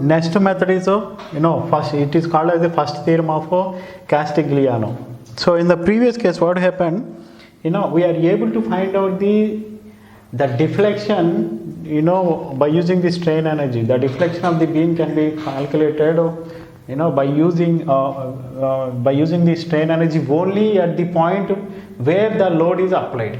next method is first, it is called as the first theorem of Castigliano. So in the previous case, what happened? We are able to find out the deflection. By using the strain energy, the deflection of the beam can be calculated. By using the strain energy only at the point where the load is applied.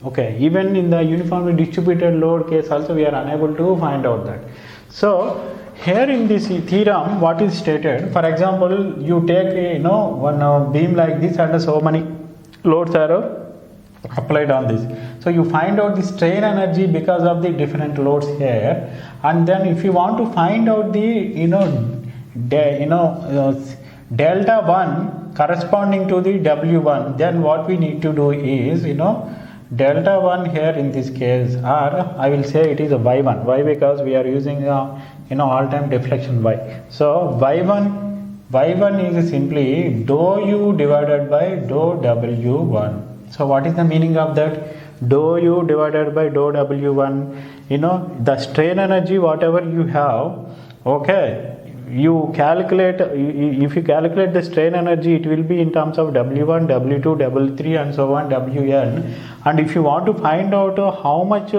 Okay, even in the uniformly distributed load case also we are unable to find out that. So here in this theorem, what is stated? For example, you take one beam like this and so many loads are applied on this. So you find out the strain energy because of the different loads here, and then if you want to find out the delta 1 corresponding to the W1, then what we need to do is delta 1 here in this case, or I will say it is a Y1. Why? Because we are using all time deflection Y. So Y1 is simply dou U divided by dou W1. So what is the meaning of that? Dou U divided by dou W1, the strain energy whatever you have, okay, you calculate, if you calculate the strain energy, it will be in terms of W1, W2, W3 and so on, Wn. And if you want to find out how much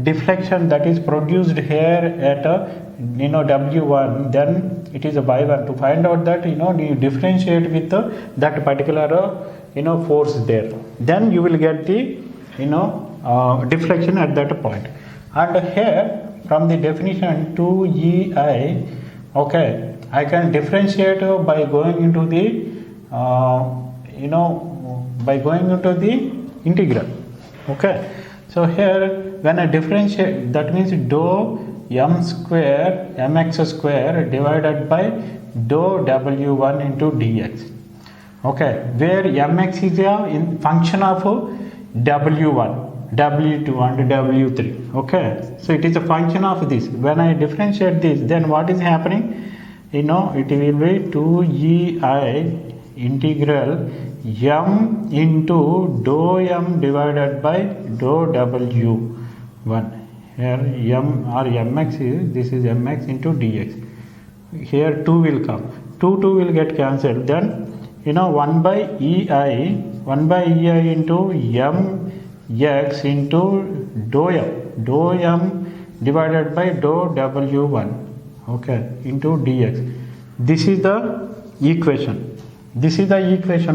deflection that is produced here at W1, then it is a Y1. To find out that, you differentiate with that particular force there, then you will get the deflection at that point. And here from the definition 2EI, okay, I can differentiate by going into the integral. Okay, so here when I differentiate, that means dou m square mx square divided by dou W1 into dx. Okay, where mx is a function of W1, W2 and W3. Okay, so it is a function of this. When I differentiate this, then what is happening? It will be 2EI integral m into dou m divided by dou W1. Here m or mx is, this is mx into dx. Here 2 will come. 2 will get cancelled. Then 1 by EI into mx into dou m divided by dou W1, okay, into dx. This is the equation.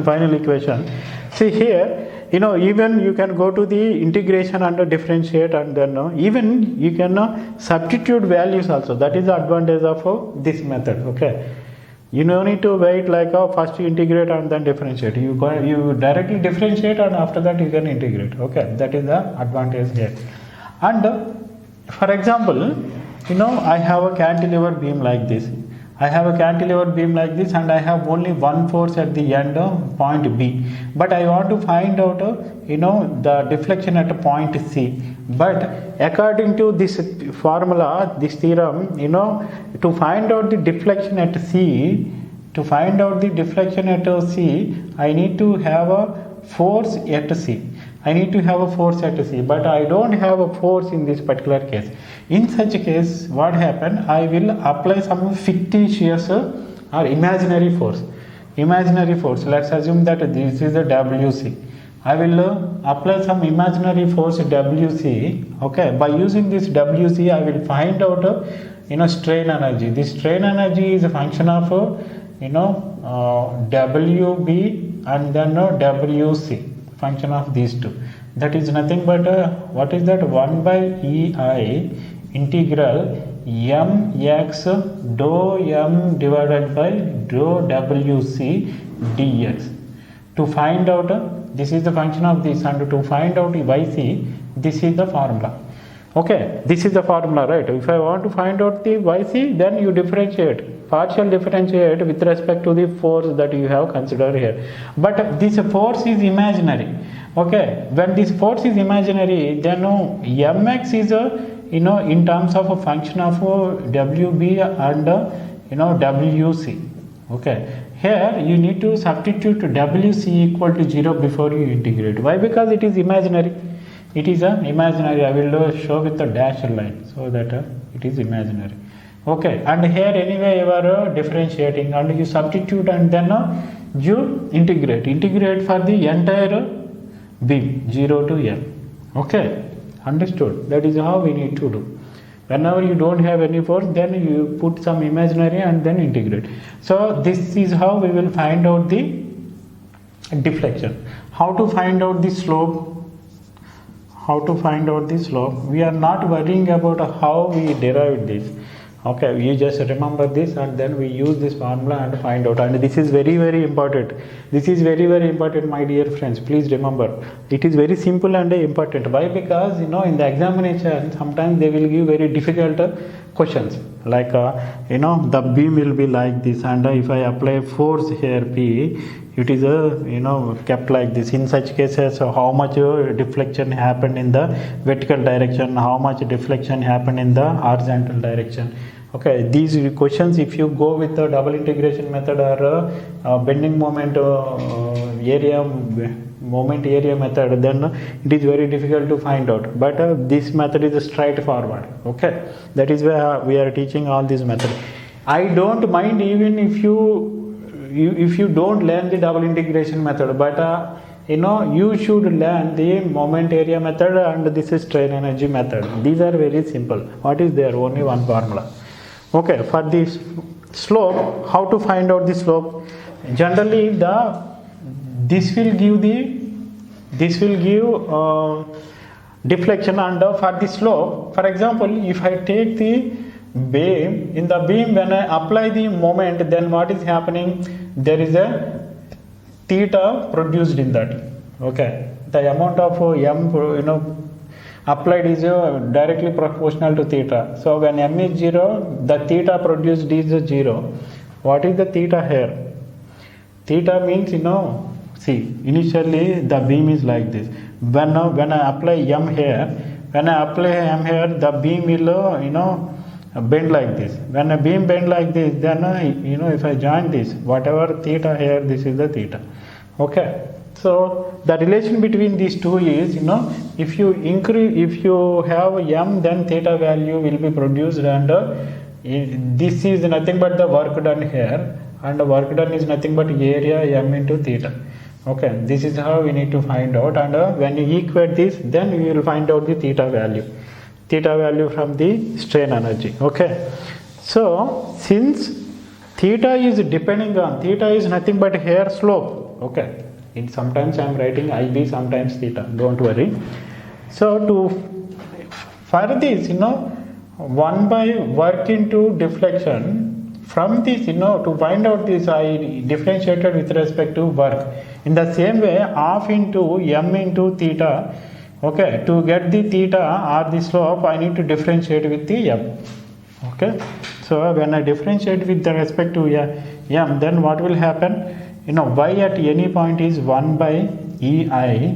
Final equation. See here, even you can go to the integration and differentiate, and then even you can substitute values also. That is the advantage of this method. Okay, you don't need to wait like first you integrate and then differentiate. You directly differentiate and after that you can integrate. Okay, that is the advantage here. And for example, I have a cantilever beam like this. and I have only one force at the end of point B, but I want to find out the deflection at point C. But according to this formula, this theorem, to find out the deflection at C, I need to have a force at C. But I don't have a force in this particular case. In such a case, what happen? I will apply some fictitious or imaginary force. Let's assume that this is the WC. I will apply some imaginary force WC. Okay, by using this WC, I will find out strain energy. This strain energy is a function of WB and then WC, function of these two. That is nothing but what is that? 1 by EI integral mx dou m divided by dou WC dx. To find out this is the function of this, and to find out YC, this is the formula. Okay, this is the formula, right? If I want to find out the YC, then you partial differentiate with respect to the force that you have considered here. But this force is imaginary. Okay, when this force is imaginary, then mx is in terms of a function of WB and WC. Okay, here you need to substitute WC equal to 0 before you integrate. Why? Because it is imaginary. I will show with the dashed line so that it is imaginary. Okay, and here anyway you are differentiating and you substitute and then you integrate for the entire beam 0 to m. Okay, understood? That is how we need to do. Whenever you don't have any force, then you put some imaginary and then integrate. So this is how we will find out the deflection. How to find out the slope? How to find out the slope? We are not worrying about how we derive this. Okay, you just remember this and then we use this formula and find out. And this is very, very important. This is very, very important, my dear friends. Please remember, it is very simple and important. Why? Because in the examination, sometimes they will give very difficult questions. Like the beam will be like this, and if I apply force here P, it is kept like this. In such cases, how much deflection happened in the vertical direction, how much deflection happened in the horizontal direction. Okay, these questions, if you go with the double integration method or bending moment area method, then it is very difficult to find out. But this method is straightforward. Okay, that is why we are teaching all these methods. I don't mind even if you don't learn the double integration method, but you should learn the moment area method and this is strain energy method. These are very simple. What is there? Only one formula. Okay, for this slope, how to find out the slope? Generally, this will give deflection, and for the slope, for example, if I take the beam, in the beam when I apply the moment, then what is happening? There is a theta produced in that. Okay, the amount of m applied is directly proportional to theta. So when m is 0, the theta produced is 0. What is the theta here? Theta means see, initially the beam is like this. When I apply m here, the beam will bend like this. When a beam bend like this, then if I join this, whatever theta here, this is the theta. Okay, so the relation between these two is if you have m, then theta value will be produced, and this is nothing but the work done here, and the work done is nothing but area m into theta. Okay, this is how we need to find out, and when you equate this, then we will find out the theta value from the strain energy. Okay, so since theta is depending on, theta is nothing but here slope. Okay, sometimes I am writing IB, sometimes theta, don't worry. So for this 1 by work into deflection, from this to find out this, I differentiated with respect to work. In the same way, half into m into theta. Okay, to get the theta or the slope, I need to differentiate with the m. Okay, so when I differentiate with the respect to m, then what will happen? Y at any point is 1 by EI,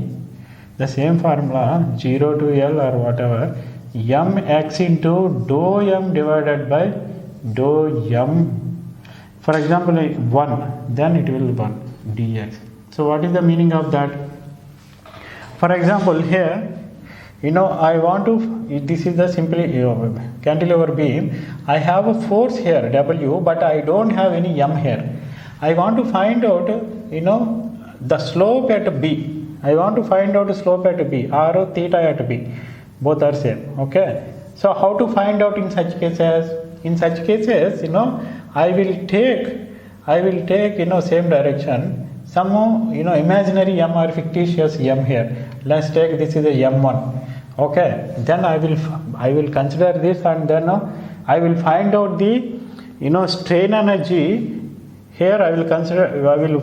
the same formula 0 to L or whatever, mx into dou m divided by dou m. For example, 1, then it will be 1 dx. So what is the meaning of that? For example, here, I want to, this is the simply cantilever beam. I have a force here, W, but I don't have any M here. I want to find out, the slope at B. I want to find out the slope at B or theta at B. Both are same. Okay. So how to find out in such cases? In such cases, I will take, same direction. Some, imaginary M or fictitious M here. Let's take this is a M1. Okay. Then I will consider this, and then I will find out the, strain energy. Here I will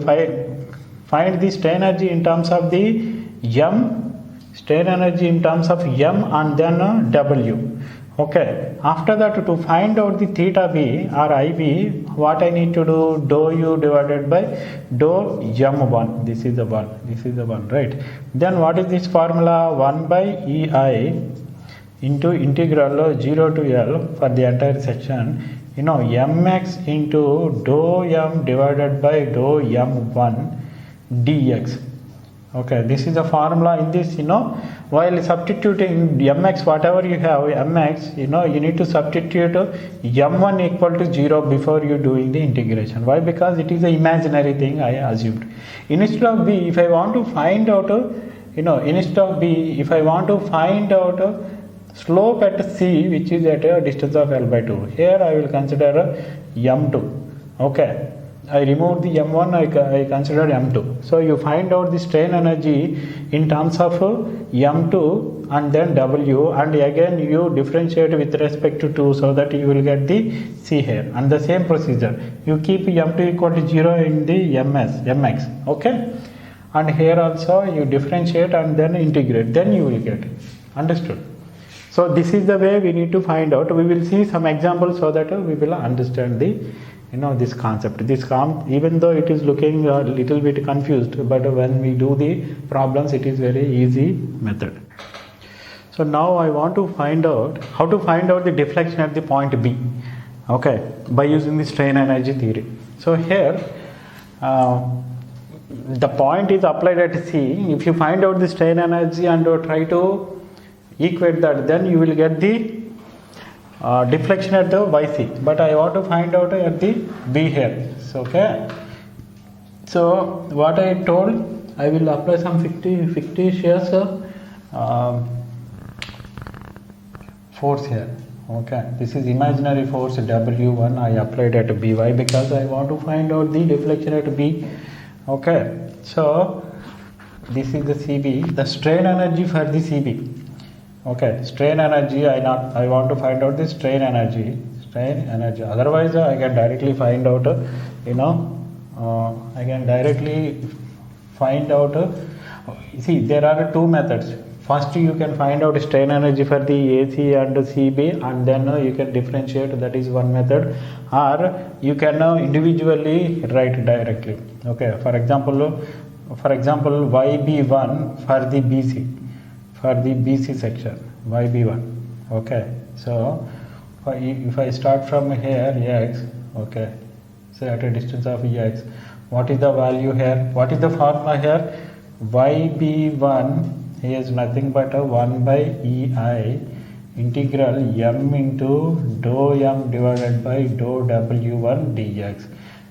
find the strain energy in terms of the M, strain energy in terms of M and then W. Okay. After that, to find out the theta B or IB, what I need to do? Dou U divided by dou M1. This is the one, right? Then what is this formula? 1 by EI into integral 0 to L for the entire section. Mx into dou M divided by dou M1 dx. Okay, this is the formula in this, while substituting mx, whatever you have, mx, you need to substitute m1 equal to 0 before you doing the integration. Why? Because it is an imaginary thing, I assumed. Instead of b, if I want to find out, instead of b, if I want to find out slope at c, which is at a distance of L by 2, here I will consider m2. Okay. I removed the m1, I considered m2. So you find out the strain energy in terms of m2 and then w, and again you differentiate with respect to 2 so that you will get the c here. And the same procedure, you keep m2 equal to 0 in the mx, okay? And here also you differentiate and then integrate, then you will get it. Understood? So this is the way we need to find out. We will see some examples so that we will understand the this concept. Even though it is looking a little bit confused, but when we do the problems, it is very easy method. So now I want to find out how to find out the deflection at the point B, okay, by using the strain energy theory. So here the point is applied at C. If you find out the strain energy and try to equate that, then you will get the deflection at the YC, but I want to find out at the B here. So, okay. So what I told, I will apply some fictitious force here. Okay, this is imaginary force W1 I applied at B. Why? Because I want to find out the deflection at B. Okay, so this is the CB, the strain energy for the CB. Okay, strain energy, I want to find out the strain energy. Otherwise I can directly find out, see, there are two methods. First, you can find out strain energy for the AC and CB, and then you can differentiate, that is one method. Or you can individually write directly. Okay, for example, YB1 for the BC. For the BC section, YB1. Okay, so if I start from here, x, okay, say at a distance of x, what is the value here? What is the formula here? YB1 is nothing but a 1 by EI integral m into dou m divided by dou W1 dx.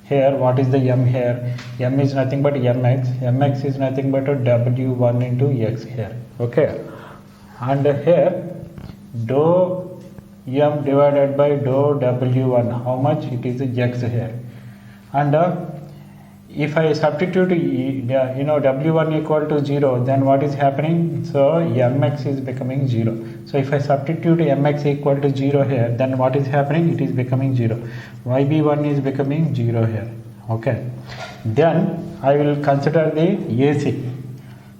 Here, what is the m here? M is nothing but mx is nothing but a W1 into x here. Okay, and here dou m divided by dou W1, how much? It is x here. And if I substitute W1 equal to 0, then what is happening? So mx is becoming 0. So if I substitute mx equal to 0 here, then what is happening? It is becoming 0. YB1 is becoming 0 here. Okay, then I will consider the AC.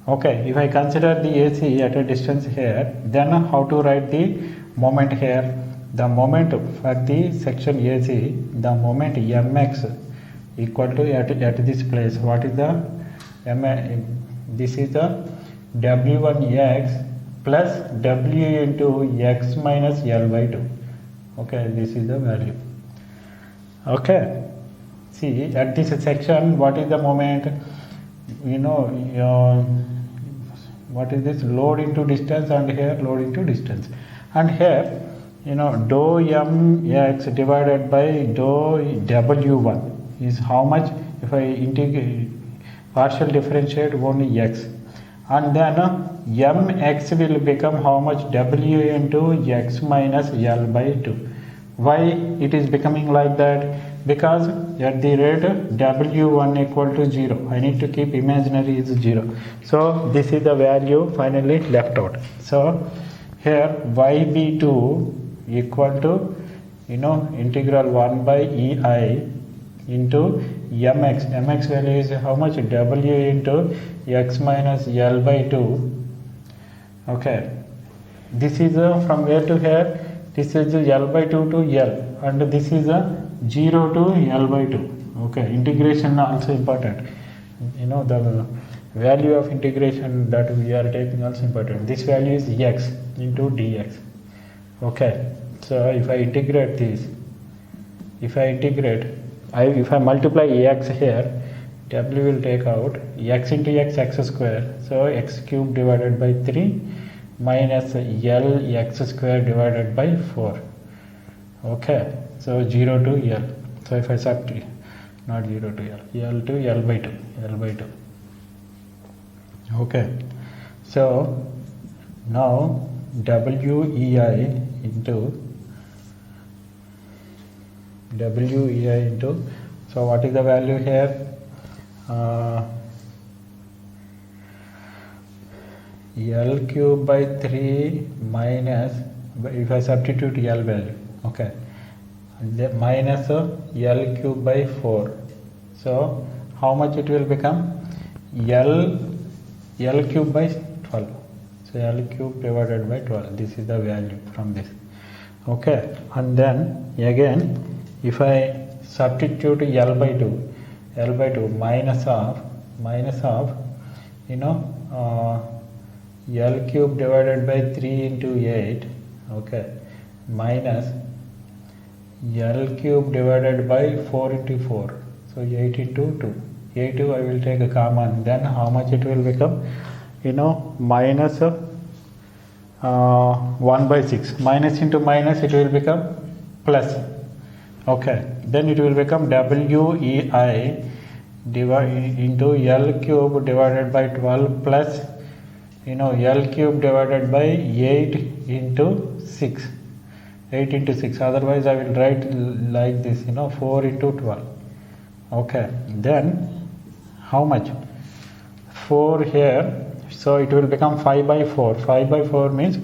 Okay, if I consider the AC at a distance here, then how to write the moment here? The moment for the section AC, the moment mx equal to at this place, what is the this is the W1x plus W into x minus L by 2. Okay, this is the value. Okay, see at this section, what is the moment? What is this? Load into distance, and here load into distance, and here dou mx divided by dou W1 is how much? If I integrate, partial differentiate only x, and then mx will become how much? W into x minus L by 2. Why it is becoming like that? Because at the rate W1 equal to 0, I need to keep imaginary is 0. So this is the value finally left out. So here YB2 equal to integral 1 by EI into mx value is how much? W into x minus L by 2. Okay, this is from where to here? This is L by 2 to L, and this is 0 to L by 2. Okay, integration also important. The value of integration that we are taking also important. This value is x into dx. Okay, so if I integrate this, if I multiply x here, W will take out x into x, x square. So x cube divided by 3 minus L x square divided by 4. Okay, so 0 to L. So if I subtract, not 0 to L, L to L by 2, L by 2. Okay, so now WEI into so what is the value here? L cube by 3 minus, if I substitute L value, okay, minus L cube by 4. So how much it will become? L cube by 12. So L cube divided by 12. This is the value from this. Okay, and then again, if I substitute L by 2 minus of L cube divided by 3 into 8, okay, minus L cube divided by 4 into 4, so 8 into 2, 8 I will take a common, then how much it will become? Minus 1 by 6, minus into minus it will become plus. Okay, then it will become WEI into L cube divided by 12 plus L cube divided by 8 into 6, 8 into 6, otherwise I will write like this, 4 into 12. Okay, then how much? 4 here, so it will become 5 by 4. 5 by 4 means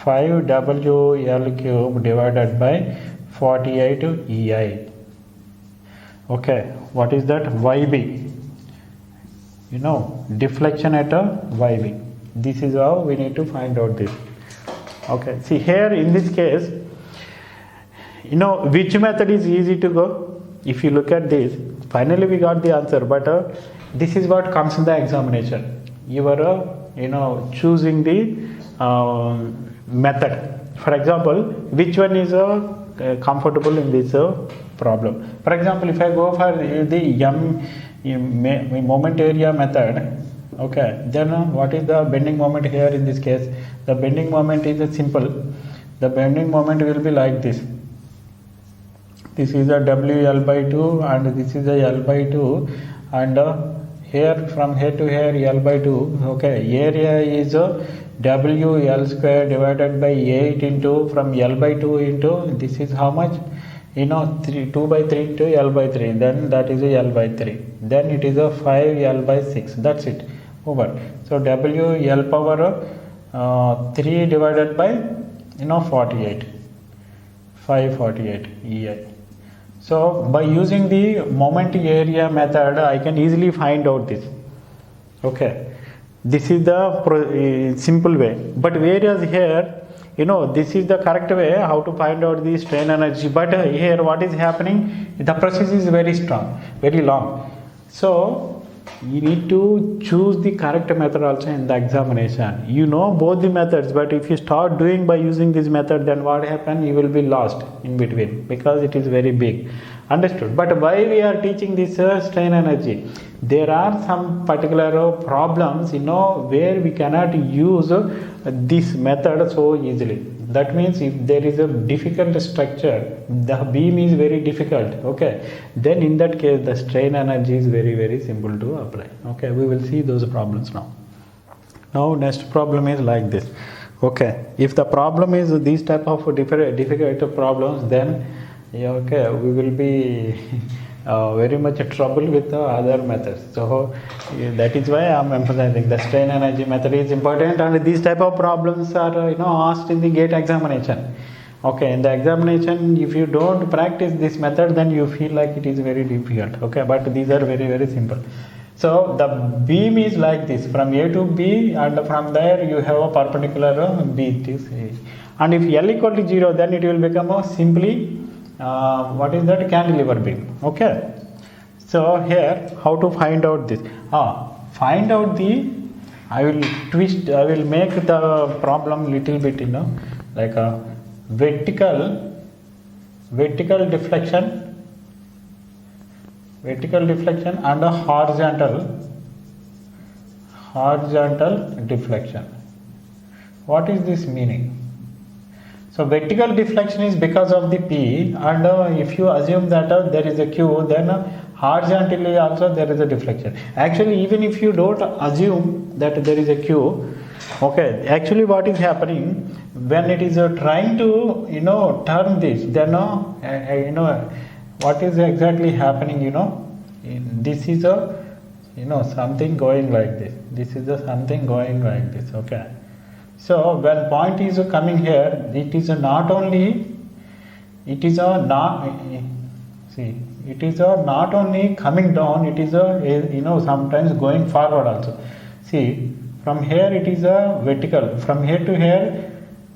5 WL cube divided by 48 EI. Okay, what is that? YB. Deflection at a YB. This is how we need to find out this. Okay, see here in this case, which method is easy to go? If you look at this, finally we got the answer, but this is what comes in the examination. You are choosing the method. For example, which one is comfortable in this problem? For example, if I go for the moment area method, okay, then what is the bending moment here in this case? The bending moment is simple. The bending moment will be like this. This is a WL by 2 and this is a L by 2, and here from here to here L by 2. Okay, area is WL square divided by 8 into from L by 2 into this is how much? 2 by 3 into L by 3, then that is a L by 3, then it is a 5 L by 6, that's it, over. So WL power 3 divided by 48, 548 EI. So by using the moment area method, I can easily find out this. Okay, this is the simple way, but whereas here, this is the correct way how to find out the strain energy, but here what is happening, the process is very strong, very long. So you need to choose the correct method also in the examination. Both the methods, but if you start doing by using this method, then what happen? You will be lost in between because it is very big. Understood? But why we are teaching this strain energy? There are some particular problems, where we cannot use this method so easily. That means if there is a difficult structure, the beam is very difficult, okay, then in that case the strain energy is very, very simple to apply. Okay, we will see those problems now. Now next problem is like this. Okay, if the problem is these type of difficult problems, then okay, we will be very much trouble with the other methods. So that is why I am emphasizing the strain energy method is important, and these type of problems are asked in the GATE examination. Okay, in the examination, if you don't practice this method, then you feel like it is very difficult. Okay, but these are very, very simple. So the beam is like this, from A to B, and from there you have a perpendicular B to C. And if L equal to 0, then it will become a simply what is that? Cantilever beam. Okay, so here how to find out this? Find out the, I will make the problem little bit like a vertical deflection vertical deflection and a horizontal deflection. What is this meaning? So vertical deflection is because of the P, and if you assume that there is a Q, then horizontally also there is a deflection. Actually, even if you don't assume that there is a Q, okay, actually what is happening when it is trying to turn this, then what is exactly happening, this is a something going like this, this is a something going like this, okay. So when point is coming here, it is not only not only coming down, it is sometimes going forward also. See, from here it is a vertical, from here to here,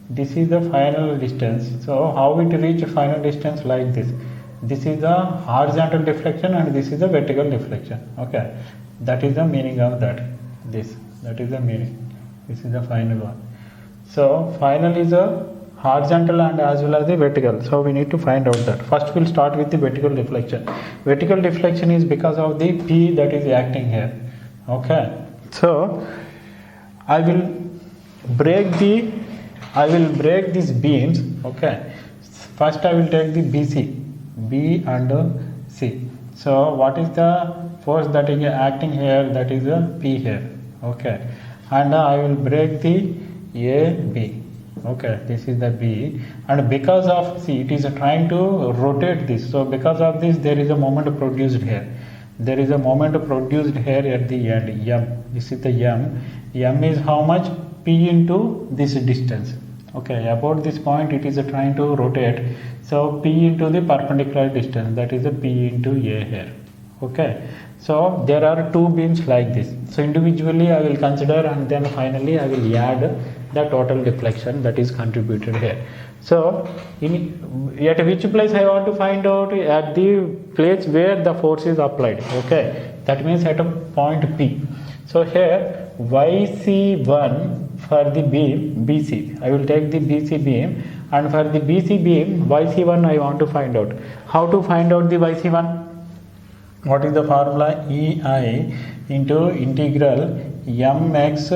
this is the final distance. So how it reach final distance like this? This is the horizontal deflection and this is the vertical deflection. Okay, that is the meaning of that. That is the meaning. This is the final one. So final is a horizontal and as well as the vertical. So we need to find out that. First we'll start with the vertical deflection. Vertical deflection is because of the P that is acting here. Okay. So I will break these beams. Okay. First I will take the BC, B and C. So what is the force that is acting here? That is a P here. Okay. And I will break the A, B. Okay, this is the B, and because of, see, it is trying to rotate this, so because of this there is a moment produced here. There is a moment produced here at the end, M. This is the M. M is how much? P into this distance. Okay, about this point it is trying to rotate, so P into the perpendicular distance, that is a P into A here. Okay, so there are two beams like this. So individually I will consider and then finally I will add the total deflection that is contributed here. So at which place I want to find out? At the place where the force is applied. Okay, that means at a point P. So here YC1 for the beam BC, I will take the BC beam, and for the BC beam YC1 I want to find out. How to find out the YC1? What is the formula? EI into integral mx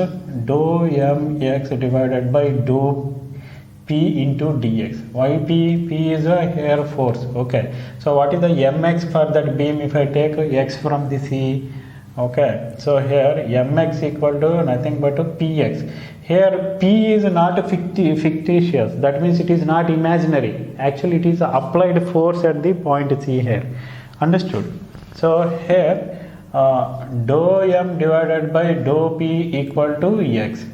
dou mx divided by dou p into dx. Why p? P is a here force. Okay. So what is the mx for that beam if I take x from the C? Okay. So here mx equal to nothing but px. Here p is not fictitious. That means it is not imaginary. Actually it is applied force at the point C here. Understood? So here dou m divided by dou p equal to x.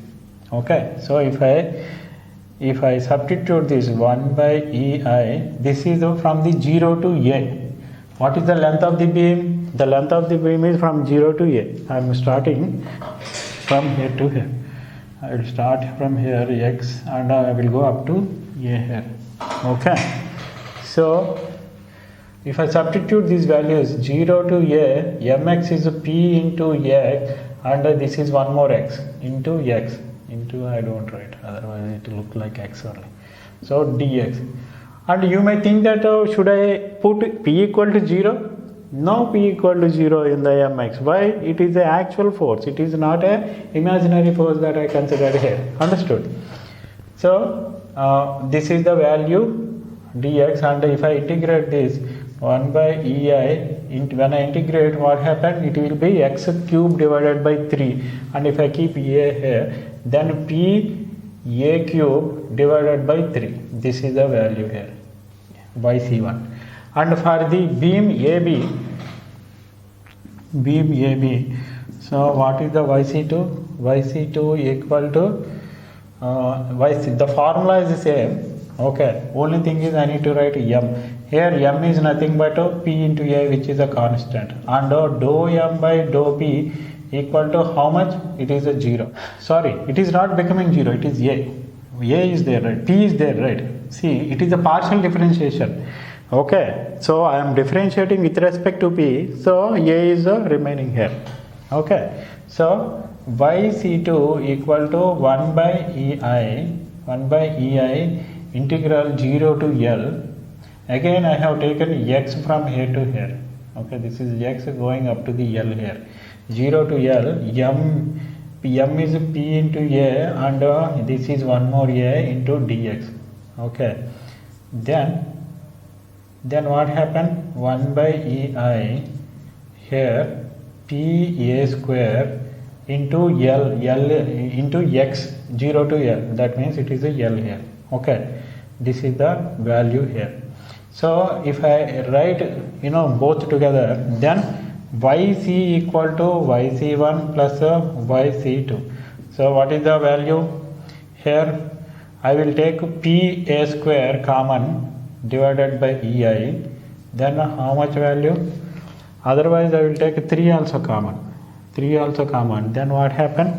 Okay, so if I substitute this 1 by EI, this is from the 0 to A. What is the length of the beam? The length of the beam is from 0 to A. I am starting from here to here. I will start from here x and I will go up to A here. Okay, so if I substitute these values 0 to A, mx is p into x, and this is one more x into I don't write, otherwise it will look like x only. So dx. And you may think that should I put p equal to 0? No p equal to 0 in the mx. Why? It is the actual force. It is not a imaginary force that I considered here. Understood? So this is the value dx, and if I integrate this 1 by EI, when I integrate, what happened? It will be x cube divided by 3, and if I keep A here, then P A cube divided by 3. This is the value here, YC1. And for the beam AB, so what is the YC2? YC2 equal to YC, the formula is the same. Okay, only thing is I need to write m. Here m is nothing but p into a, which is a constant, and dou m by dou p equal to how much? It is a 0. Sorry, it is not becoming 0, it is a. A is there, right? P is there, right? See, it is a partial differentiation. Okay, so I am differentiating with respect to p, so a is remaining here. Okay, so YC2 equal to 1 by EI integral 0 to L. Again I have taken x from here to here. Okay, this is x going up to the L here. 0 to L, m is p into a, and this is one more a into dx. Okay, then what happened? 1 by ei here p a square into L into x, 0 to L, that means it is a L here. Okay, this is the value here. So if I write both together, then yc equal to yc1 plus yc2. So what is the value here? I will take p a square common divided by ei, then how much value? Otherwise I will take 3 also common, then what happened?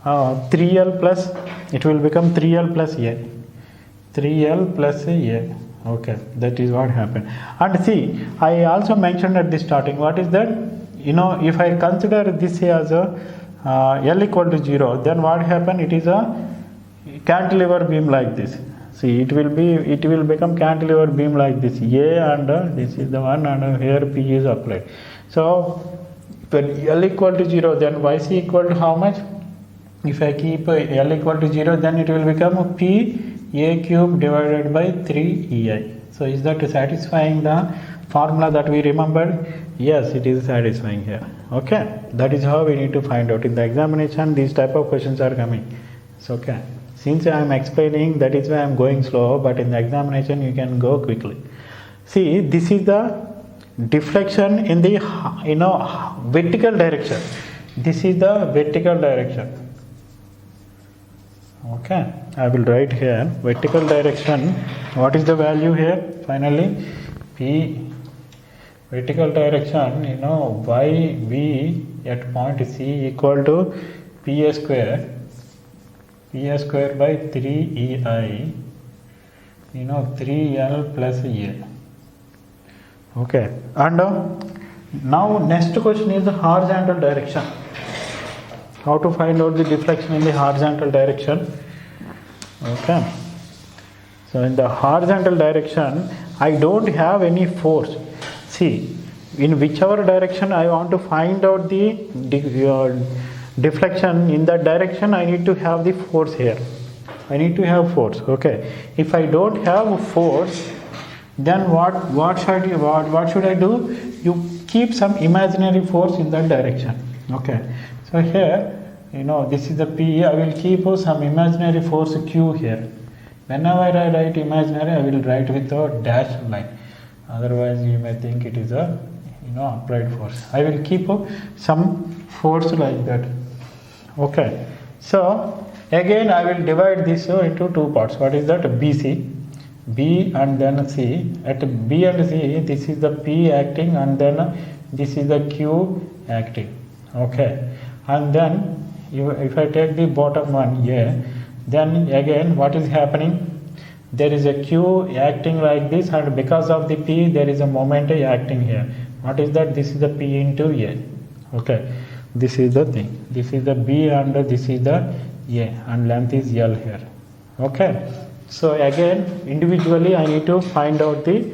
3l plus, it will become 3l plus a, 3l plus a. Okay, that is what happened. And see, I also mentioned at the starting, what is that? If I consider this as a L equal to 0, then what happened? It is a cantilever beam like this. See, it will become cantilever beam like this, A, and this is the one, and here P is applied. So when L equal to 0, then yc equal to how much? If I keep L equal to 0, then it will become P a cube divided by 3 ei. So is that satisfying the formula that we remembered? Yes, it is satisfying here. Okay, that is how we need to find out. In the examination, these type of questions are coming. So okay, since I am explaining, that is why I am going slow, but in the examination you can go quickly. See, this is the deflection in the vertical direction. This is the vertical direction. Okay, I will write here vertical direction. What is the value here? Finally, P vertical direction, yv at point C equal to P a square by 3 ei, 3l plus a. Okay, and now next question is the horizontal direction. How to find out the deflection in the horizontal direction? Okay, so in the horizontal direction, I don't have any force. See, in whichever direction I want to find out the deflection, in that direction I need to have the force here. I need to have force. Okay, if I don't have force, then what should I do? You keep some imaginary force in that direction. Okay, so here, this is the P, I will keep some imaginary force Q here. Whenever I write imaginary, I will write with a dashed line. Otherwise, you may think it is a applied force. I will keep some force like that. Okay, so again I will divide this into two parts. What is that? BC, B and then C. At B and C, this is the P acting, and then this is the Q acting. Okay, and then if I take the bottom one A, then again what is happening? There is a Q acting like this, and because of the P there is a moment acting here. What is that? This is the P into A. Okay, this is the thing. This is the B and this is the A, and length is L here. Okay, so again individually I need to find out the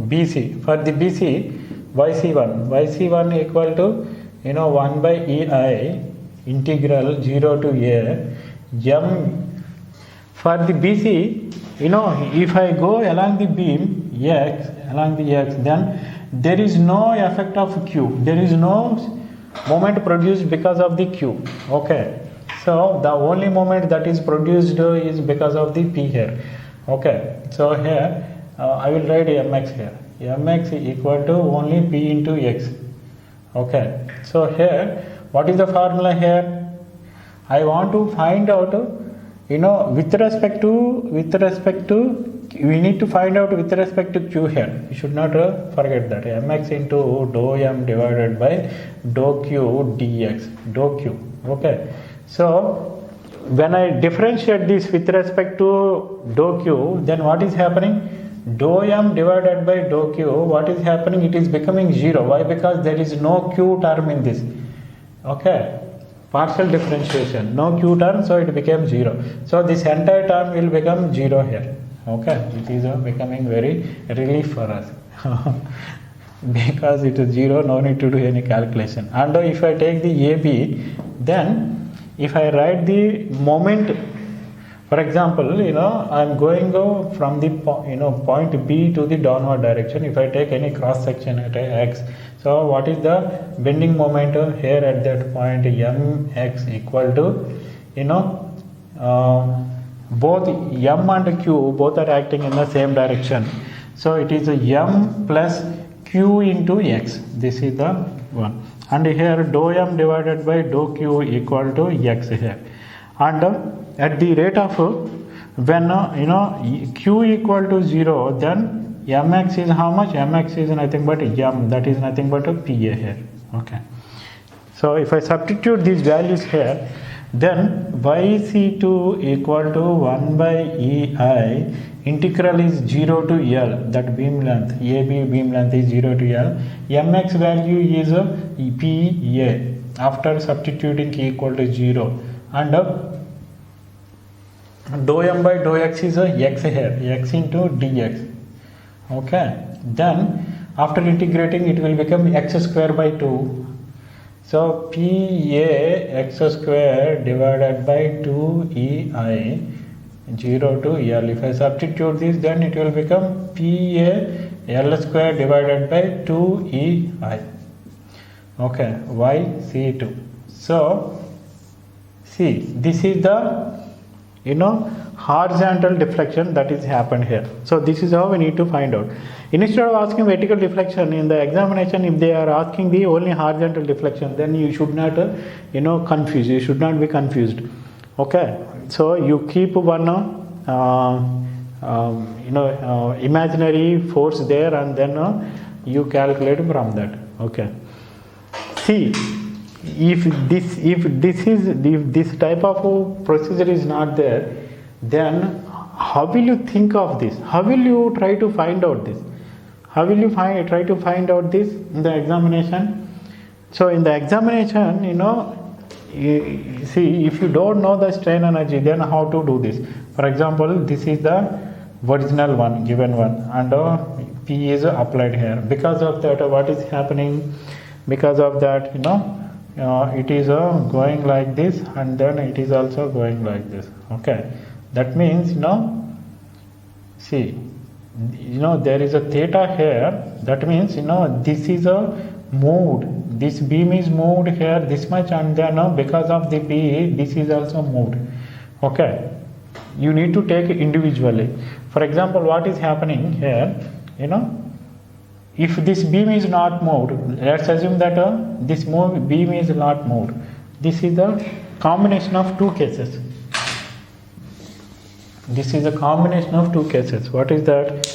BC. For the BC, yc1 equal to 1 by ei integral 0 to a m. For the BC, if I go along the beam x, then there is no effect of Q. There is no moment produced because of the Q. Okay, so the only moment that is produced is because of the P here. Okay, so here I will write mx here. Mx equal to only P into x. Okay, so here what is the formula here? I want to find out with respect to we need to find out with respect to Q here. You should not forget that mx into dou m divided by dou q dx, dou q. Okay, so when I differentiate this with respect to dou q, then what is happening? Dou m divided by dou q, what is happening? It is becoming 0. Why? Because there is no q term in this. Okay, partial differentiation, no q term, so it became 0. So this entire term will become 0 here. Okay, it is becoming very relief for us. Because it is 0, no need to do any calculation. And if I take the AB, then if I write the moment, for example, I am going from the point B to the downward direction. If I take any cross section at x, so what is the bending moment here at that point? Mx equal to both M and Q both are acting in the same direction, so it is a M plus Q into X. This is the one, and here dou M divided by dou Q equal to X here, and at the rate of when Q equal to 0, then Mx is how much? Mx is nothing but M, that is nothing but a PA here. Okay, so if I substitute these values here, then yc2 equal to 1 by ei, integral is 0 to L, that beam length, AB beam length is 0 to L. Mx value is PA after substituting k equal to 0, and dou M by dou X is X here, X into dx. Okay, then after integrating it will become x square by 2. So PA x square divided by 2ei 0 to L. If I substitute this, then it will become PA L square divided by 2ei. Okay, yc2. So see, this is the horizontal deflection that is happened here. So this is how we need to find out. Instead of asking vertical deflection in the examination, if they are asking the only horizontal deflection, then you should not confuse, you should not be confused. Okay, so you keep one imaginary force there, and then you calculate from that. Okay, see, if this type of procedure is not there, then how will you think of this? How will you try to find out this? How will you try to find out this in the examination? So in the examination, you see, if you don't know the strain energy, then how to do this? For example, this is the original one, given one, and P is applied here. Because of that, what is happening? Because of that, it is going like this, and then it is also going like this. Okay, that means see, there is a theta here. That means this is a moved. This beam is moved here this much, and then because of the P, this is also moved. Okay, you need to take individually. For example, what is happening here? If this beam is not moved, let's assume that this beam is not moved. This is the combination of two cases. This is a combination of two cases. What is that?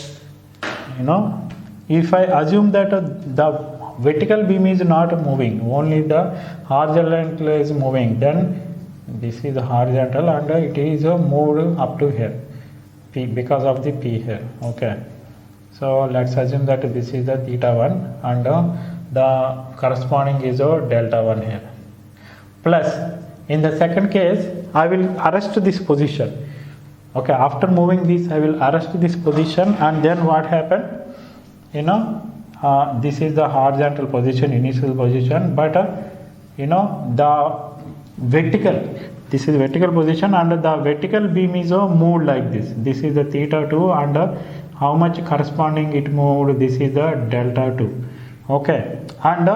If I assume that the vertical beam is not moving, only the horizontal is moving, then this is horizontal and it is moved up to here, P, because of the P here. Okay, so let's assume that this is the theta 1 and the corresponding is delta 1 here. Plus, in the second case, I will arrest this position. Okay, after moving this, I will arrest this position, and then what happened? This is the horizontal position, initial position, but the vertical, this is vertical position, and the vertical beam is moved like this. This is the theta 2, and how much corresponding it moved? This is the delta 2. Okay, and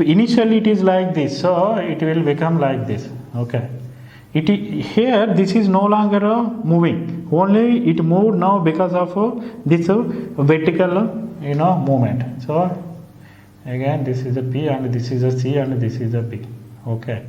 initially it is like this, so it will become like this. Okay, here this is no longer moving, only it moved now because of this vertical movement. So again, this is a P, and this is a C, and this is a B. Okay.